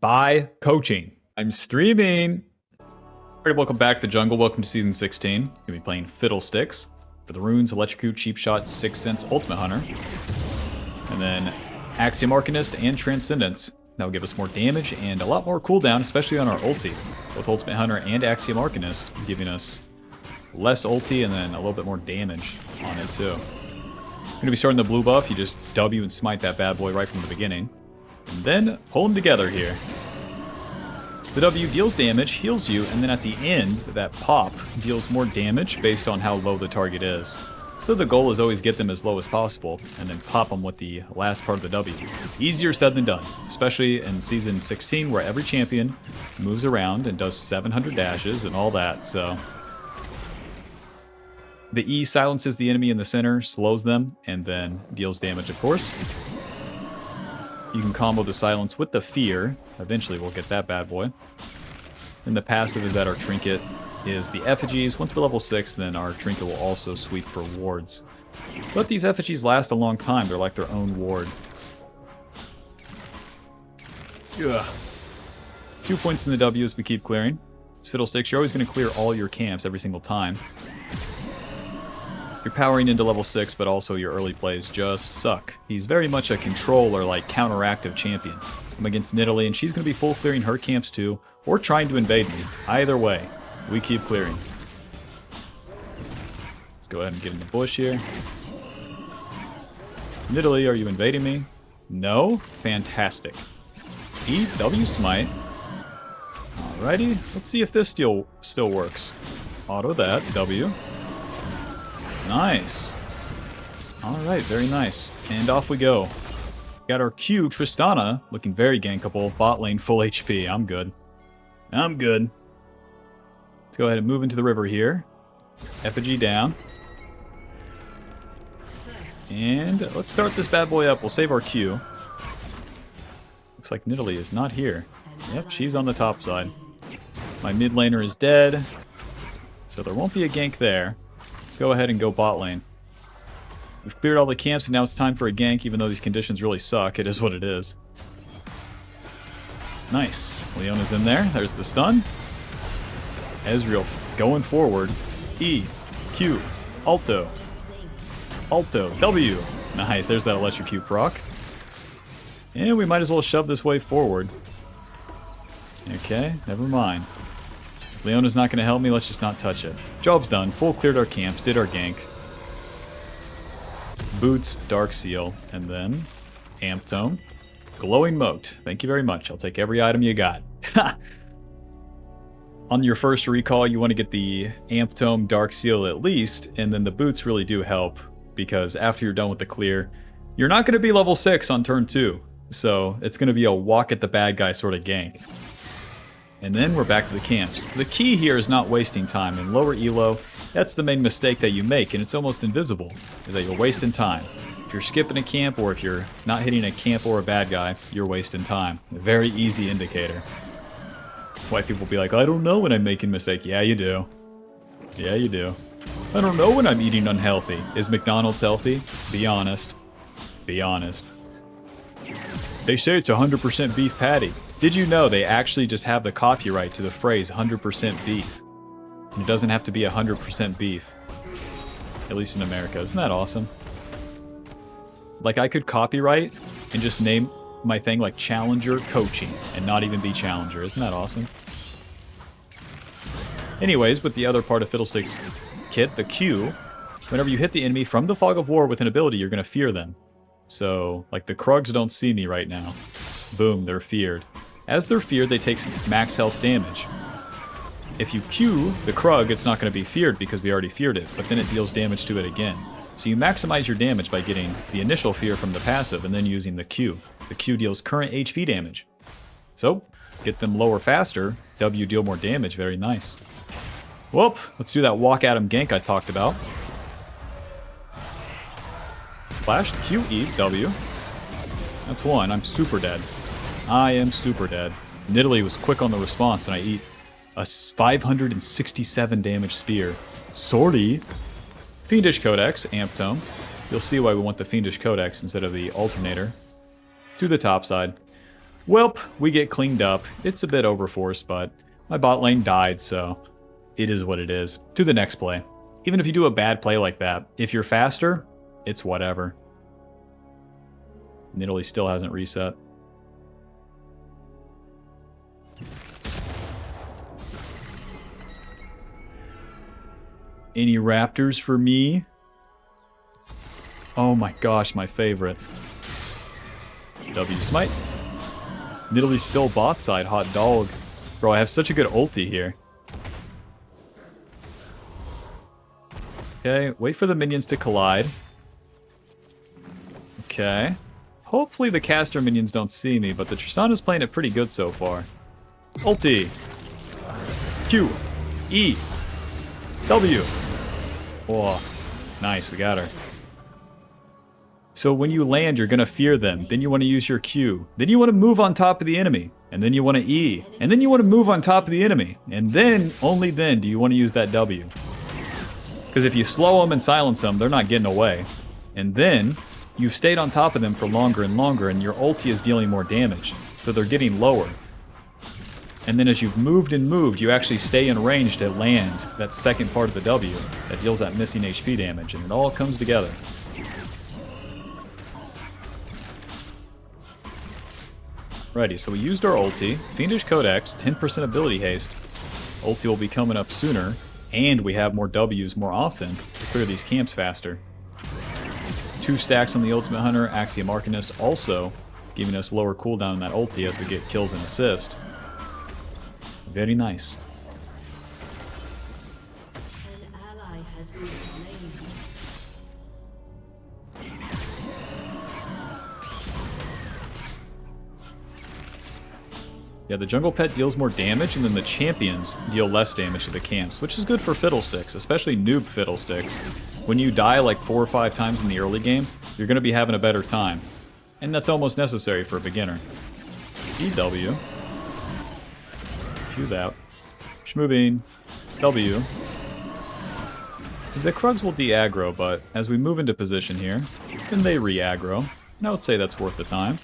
by coaching. I'm streaming. Alright, welcome back to Jungle. Welcome to Season 16. Gonna be playing Fiddlesticks. For the runes, Electrocute, Cheap Shot, 6 Cents, Ultimate Hunter. And then Axiom Arcanist and Transcendence. That'll give us more damage and a lot more cooldown, especially on our ulti. Both Ultimate Hunter and Axiom Arcanist giving us less ulti and then a little bit more damage on it too. Gonna be starting the blue buff. You just W and smite that bad boy right from the beginning. And then pull them together here. The W deals damage, heals you, and then at the end, that pop deals more damage based on how low the target is. So the goal is always get them as low as possible, and then pop them with the last part of the W. Easier said than done, especially in Season 16 where every champion moves around and does 700 dashes and all that, so... The E silences the enemy in the center, slows them, and then deals damage, of course. You can combo the silence with the fear. Eventually we'll get that bad boy. And the passive is that our trinket is the effigies. Once we're level 6, then our trinket will also sweep for wards. But these effigies last a long time. They're like their own ward. Ugh. 2 points in the W as we keep clearing. As Fiddlesticks, you're always going to clear all your camps every single time. You're powering into level 6, but also your early plays just suck. He's very much a control or like counteractive champion. I'm against Nidalee, and she's going to be full clearing her camps too, or trying to invade me. Either way, we keep clearing. Let's go ahead and get in the bush here. Nidalee, are you invading me? No? Fantastic. E, W smite. Alrighty, let's see if this still works. Auto that, W. Nice. Alright, very nice. And off we go. Got our Q, Tristana, looking very gankable. Bot lane, full HP. I'm good. I'm good. Let's go ahead and move into the river here. Effigy down. And let's start this bad boy up. We'll save our Q. Looks like Nidalee is not here. Yep, she's on the top side. My mid laner is dead. So there won't be a gank there. Let's go ahead and go bot lane. We've cleared all the camps and now it's time for a gank, even though these conditions really suck. It is what it is. Nice. Leona's in there. There's the stun. Ezreal going forward. E, Q, Alto. Alto, W. Nice, there's that electrocute proc. And we might as well shove this wave forward. Okay, never mind. If Leona's not going to help me, let's just not touch it. Job's done. Full cleared our camps, did our gank. Boots, Dark Seal, and then Amp Tome. Glowing Moat. Thank you very much. I'll take every item you got. On your first recall, you want to get the Amp Tome, Dark Seal at least, and then the boots really do help, because after you're done with the clear, you're not going to be level 6 on turn 2. So it's going to be a walk at the bad guy sort of gank. And then we're back to the camps. The key here is not wasting time. In lower elo, that's the main mistake that you make, and it's almost invisible, is that you're wasting time. If you're skipping a camp, or if you're not hitting a camp or a bad guy, you're wasting time. A very easy indicator. White people be like, I don't know when I'm making a mistake. Yeah, you do. Yeah, you do. I don't know when I'm eating unhealthy. Is McDonald's healthy? Be honest. Be honest. They say it's 100% beef patty. Did you know they actually just have the copyright to the phrase 100% beef? And it doesn't have to be 100% beef. At least in America. Isn't that awesome? Like, I could copyright and just name my thing like Challenger Coaching and not even be Challenger. Isn't that awesome? Anyways, with the other part of Fiddlesticks kit, the Q, whenever you hit the enemy from the Fog of War with an ability, you're going to fear them. So, like, the Krugs don't see me right now. Boom, they're feared. As they're feared, they take max health damage. If you Q the Krug, it's not going to be feared because we already feared it, but then it deals damage to it again. So you maximize your damage by getting the initial fear from the passive and then using the Q. The Q deals current HP damage. So, get them lower faster, W deal more damage, very nice. Whoop, let's do that walk at him gank I talked about. Flash, Q, E, W. That's one, I'm super dead. I am super dead. Nidalee was quick on the response, and I eat a 567 damage spear. Sorry. Fiendish Codex, Amp Tome. You'll see why we want the Fiendish Codex instead of the Alternator. To the top side. Welp, we get cleaned up. It's a bit overforced, but my bot lane died, so it is what it is. To the next play. Even if you do a bad play like that, if you're faster, it's whatever. Nidalee still hasn't reset. Any raptors for me? Oh my gosh, my favorite. W smite. Nidalee's still bot side, hot dog. Bro, I have such a good ulti here. Okay, wait for the minions to collide. Okay. Hopefully the caster minions don't see me, but the Tristana's playing it pretty good so far. Ulti. Q. E. W. Oh, nice, we got her. So when you land, you're going to fear them. Then you want to use your Q. Then you want to move on top of the enemy. And then you want to E. And then you want to move on top of the enemy. And then, only then, do you want to use that W. Because if you slow them and silence them, they're not getting away. And then, you've stayed on top of them for longer and longer, and your ulti is dealing more damage. So they're getting lower. And then as you've moved and moved, you actually stay in range to land that second part of the W that deals that missing HP damage, and it all comes together. Righty, so we used our ulti. Fiendish Codex, 10% ability haste. Ulti will be coming up sooner, and we have more Ws more often to clear these camps faster. 2 stacks on the Ultimate Hunter, Axiom Arcanist also giving us lower cooldown on that ulti as we get kills and assist. Very nice. An ally has been slain. Yeah, the jungle pet deals more damage, and then the champions deal less damage to the camps, which is good for Fiddlesticks, especially noob Fiddlesticks. When you die like 4 or 5 times in the early game, you're going to be having a better time. And that's almost necessary for a beginner. EW. Q that. Schmoobing. W. The Krugs will de-aggro, but as we move into position here, then they re-aggro. And I would say that's worth the time.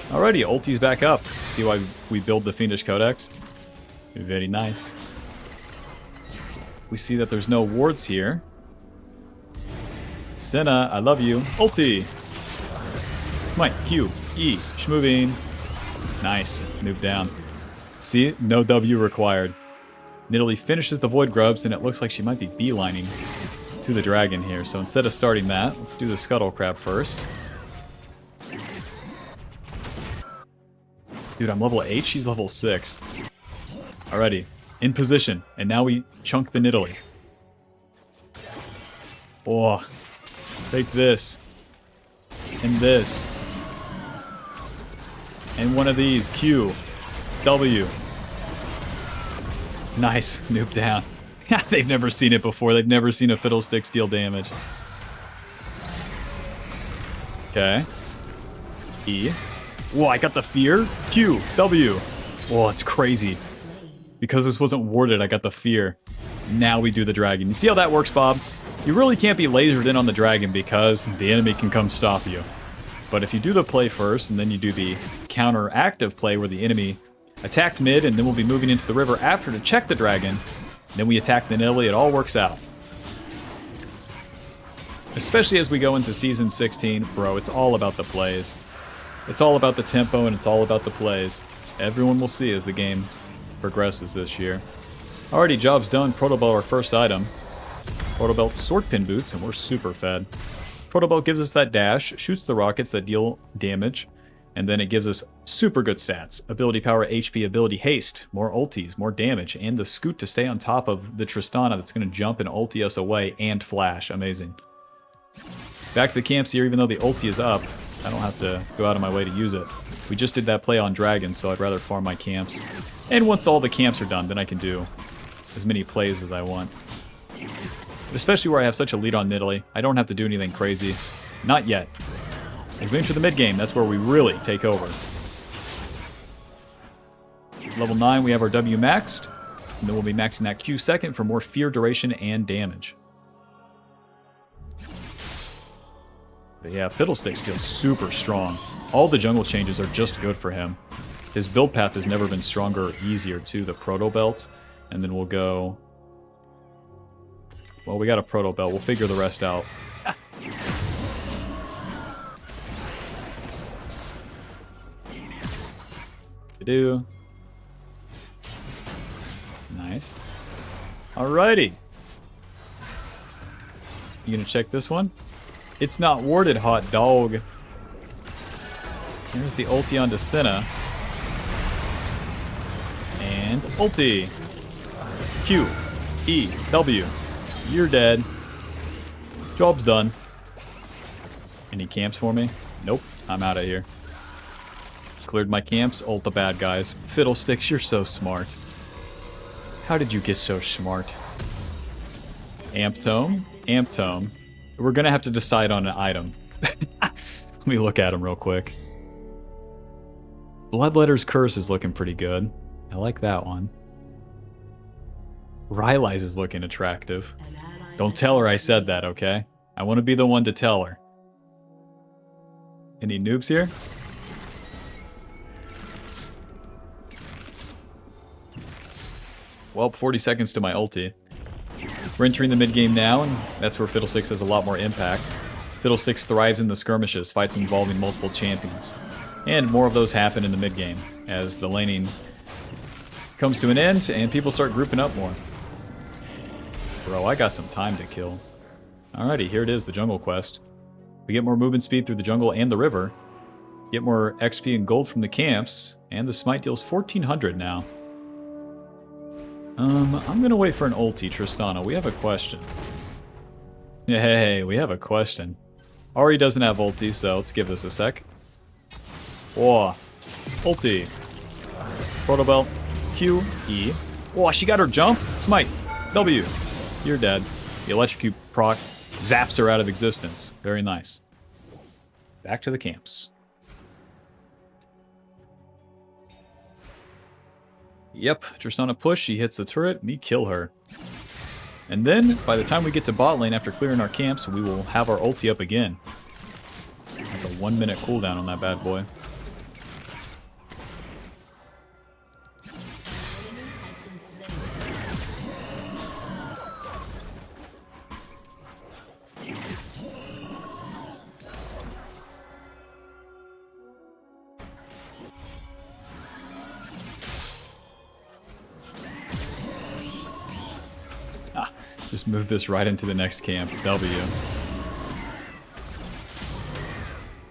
Alrighty, ulti's back up. See why we build the Fiendish Codex? Very nice. We see that there's no wards here. Senna, I love you. Ulti! Come on, Q, E, schmooving. Nice, move down. See, no W required. Nidalee finishes the Void Grubs, and it looks like she might be beelining to the dragon here. So instead of starting that, let's do the Scuttle Crab first. Dude, I'm level 8, she's level 6. Alrighty, in position, and now we chunk the Nidalee. Oh, take this. And this. And one of these, Q. W. Nice, noob down. They've never seen it before, they've never seen a Fiddlesticks deal damage. Okay. E. Whoa, I got the fear? Q, W. Whoa, it's crazy. Because this wasn't warded, I got the fear. Now we do the dragon. You see how that works, Bob? You really can't be lasered in on the dragon because the enemy can come stop you. But if you do the play first, and then you do the counter-active play where the enemy attacked mid, and then we'll be moving into the river after to check the dragon, then we attack the Nidalee, it all works out. Especially as we go into Season 16, bro, it's all about the plays. It's all about the tempo, and it's all about the plays. Everyone will see as the game progresses this year. Alrighty, job's done. Protobelt, our first item. Protobelt sword pin boots, and we're super fed. Protobelt gives us that dash, shoots the rockets that deal damage, and then it gives us super good stats. Ability power, HP, ability haste, more ultis, more damage, and the scoot to stay on top of the Tristana that's going to jump and ulti us away and flash. Amazing. Back to the camps here, even though the ulti is up, I don't have to go out of my way to use it. We just did that play on Dragon, so I'd rather farm my camps. And once all the camps are done, then I can do as many plays as I want. But especially where I have such a lead on Nidalee, I don't have to do anything crazy. Not yet. As we enter the mid-game, that's where we really take over. Level 9, we have our W maxed. And then we'll be maxing that Q second for more fear duration and damage. But yeah, Fiddlesticks feels super strong. All the jungle changes are just good for him. His build path has never been stronger or easier too, the Proto Belt. And then we'll go... Well, we got a Proto Belt. We'll figure the rest out. Do. Nice. Alrighty. You gonna check this one? It's not warded, hot dog. Here's the ulti onto Senna. And ulti. Q. E. W. You're dead. Job's done. Any camps for me? Nope. I'm out of here. Cleared my camps, ult the bad guys. Fiddlesticks, you're so smart. How did you get so smart? Amp Tome? Amp Tome. We're gonna have to decide on an item. Let me look at them real quick. Bloodletter's Curse is looking pretty good. I like that one. Rylai's is looking attractive. Don't tell her I said that, okay? I want to be the one to tell her. Any noobs here? Well, 40 seconds to my ulti. We're entering the mid-game now, and that's where Fiddlesticks has a lot more impact. Fiddlesticks thrives in the skirmishes, fights involving multiple champions. And more of those happen in the mid-game, as the laning comes to an end, and people start grouping up more. Bro, I got some time to kill. Alrighty, here it is, the jungle quest. We get more movement speed through the jungle and the river. Get more XP and gold from the camps, and the smite deals 1400 now. I'm gonna wait for an ulti, Tristana. We have a question. Hey, we have a question. Ari doesn't have ulti, so let's give this a sec. Whoa. Ulti. Protobelt. Q. E. Whoa, she got her jump? Smite. W. You're dead. The electrocute proc zaps her out of existence. Very nice. Back to the camps. Yep, Tristana push, she hits the turret, me kill her. And then, by the time we get to bot lane after clearing our camps, we will have our ulti up again. Like a 1 minute cooldown on that bad boy. Just move this right into the next camp. W.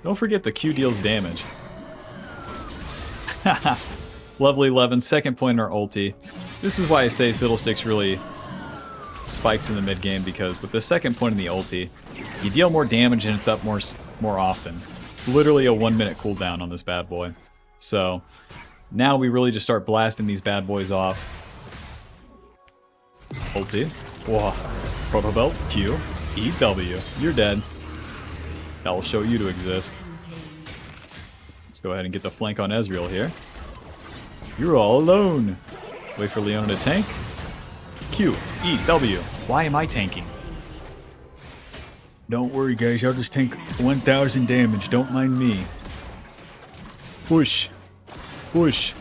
Don't forget the Q deals damage. Lovely 11, second point in our ulti. This is why I say Fiddlesticks really spikes in the mid game, because with the second point in the ulti, you deal more damage and it's up more often. Literally a 1 minute cooldown on this bad boy. So now we really just start blasting these bad boys off. Ulti. Whoa. Protobelt, Q, E, W. You're dead. That will show you to exist. Let's go ahead and get the flank on Ezreal here. You're all alone. Wait for Leona to tank. Q, E, W. Why am I tanking? Don't worry, guys. I'll just tank 1000 damage. Don't mind me. Push. Push.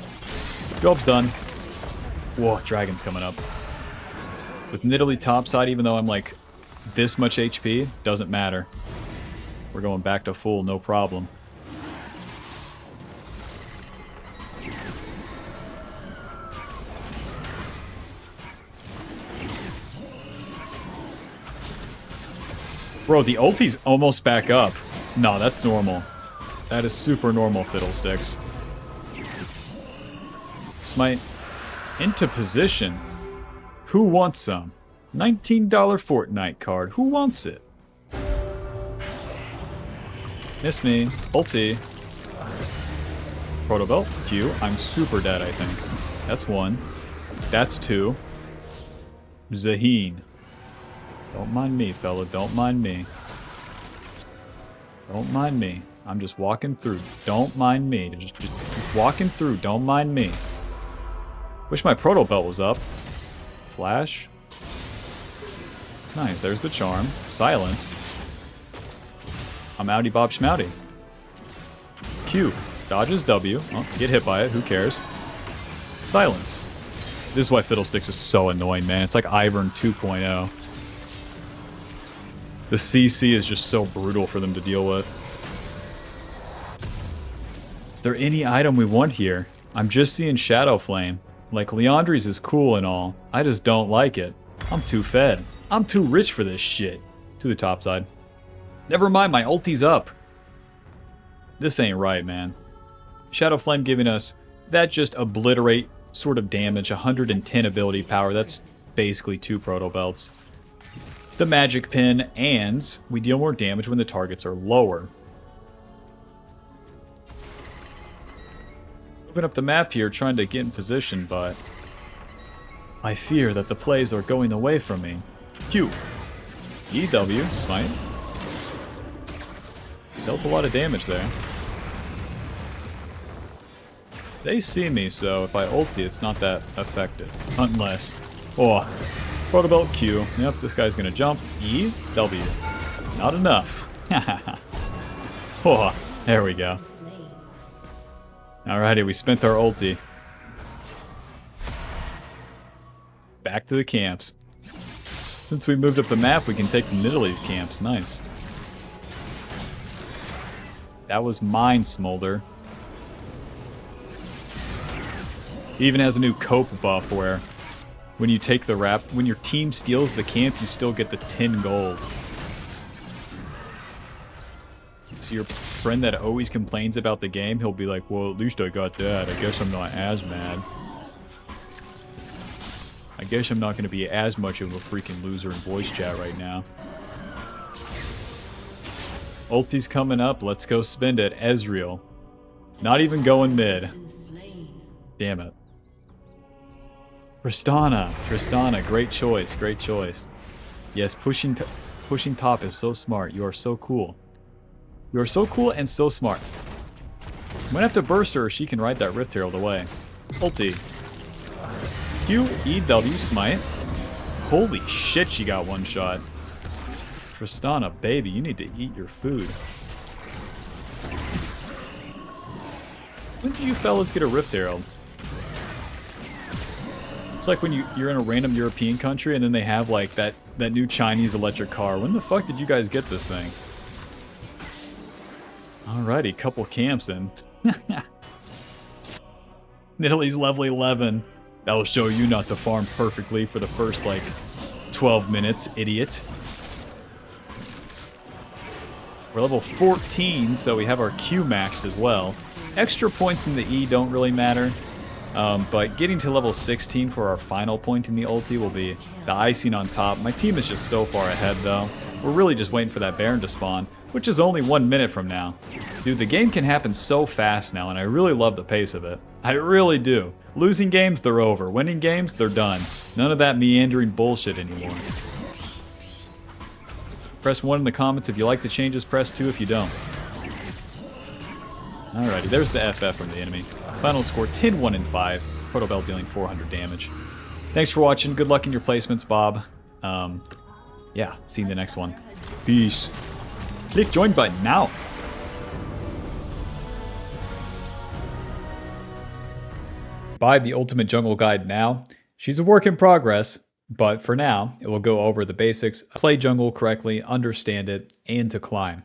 Job's done. Whoa, dragon's coming up. With Nidalee topside, even though I'm like this much HP, doesn't matter. We're going back to full, no problem. Bro, the ulti's almost back up. No, that's normal. That is super normal, Fiddlesticks. Smite into position. Who wants some? $19 Fortnite card. Who wants it? Miss me. Ulti. Protobelt. Q. I'm super dead, I think. That's one. That's two. Zaheen. Don't mind me, fella. Don't mind me. Don't mind me. I'm just walking through. Don't mind me. Just walking through. Don't mind me. Wish my Protobelt was up. Flash. Nice, there's the charm. Silence. I'm outie Bob Schmouty. Q. Dodges W. Oh, get hit by it. Who cares? Silence. This is why Fiddlesticks is so annoying, man. It's like Ivern 2.0. The CC is just so brutal for them to deal with. Is there any item we want here? I'm just seeing Shadow Flame. Like, Leandri's is cool and all. I just don't like it. I'm too fed. I'm too rich for this shit. To the top side. Never mind, my ulti's up. This ain't right, man. Shadow Flame giving us that just obliterate sort of damage, 110 ability power. That's basically 2 Proto Belts. The Magic Pin, and we deal more damage when the targets are lower. Moving up the map here, trying to get in position, but I fear that the plays are going away from me. Q. EW, smite. Dealt a lot of damage there. They see me, so if I ulti, it's not that effective. Unless... Oh. Proto Belt Q. Yep, this guy's gonna jump. E. W. Not enough. Oh, there we go. Alrighty, we spent our ulti. Back to the camps. Since we moved up the map, we can take the Nidalee camps. Nice. That was mine, Smolder. He even has a new cope buff where when you take the when your team steals the camp, you still get the 10 gold. So your friend that always complains about the game, he'll be like, well, at least I got that. I guess I'm not as mad. I guess I'm not going to be as much of a freaking loser in voice chat right now. Ulti's coming up. Let's go spend it. Ezreal. Not even going mid. Damn it. Tristana, great choice, great choice. Yes, pushing top is so smart. You are so cool. You are so cool and so smart. I'm gonna have to burst her or she can ride that Rift Herald away. Ulti. Q, E, W, smite. Holy shit, she got one shot. Tristana, baby, you need to eat your food. When did you fellas get a Rift Herald? It's like when you're in a random European country and then they have like that new Chinese electric car. When the fuck did you guys get this thing? Alrighty, couple camps in. Nidalee's level 11. That'll show you not to farm perfectly for the first like 12 minutes, idiot. We're level 14, so we have our Q maxed as well. Extra points in the E don't really matter. But getting to level 16 for our final point in the ulti will be the icing on top. My team is just so far ahead though. We're really just waiting for that Baron to spawn, which is only 1 minute from now. Dude, the game can happen so fast now, and I really love the pace of it. I really do. Losing games, they're over. Winning games, they're done. None of that meandering bullshit anymore. Press 1 in the comments if you like the changes, press 2 if you don't. Alrighty, there's the FF from the enemy. Final score 10, 1, and 5. Proto Belt dealing 400 damage. Thanks for watching. Good luck in your placements, Bob. Yeah, see you in the next one. Peace. Click join button now. Buy the Ultimate Jungle Guide now. She's a work in progress, but for now, it will go over the basics, play jungle correctly, understand it, and to climb.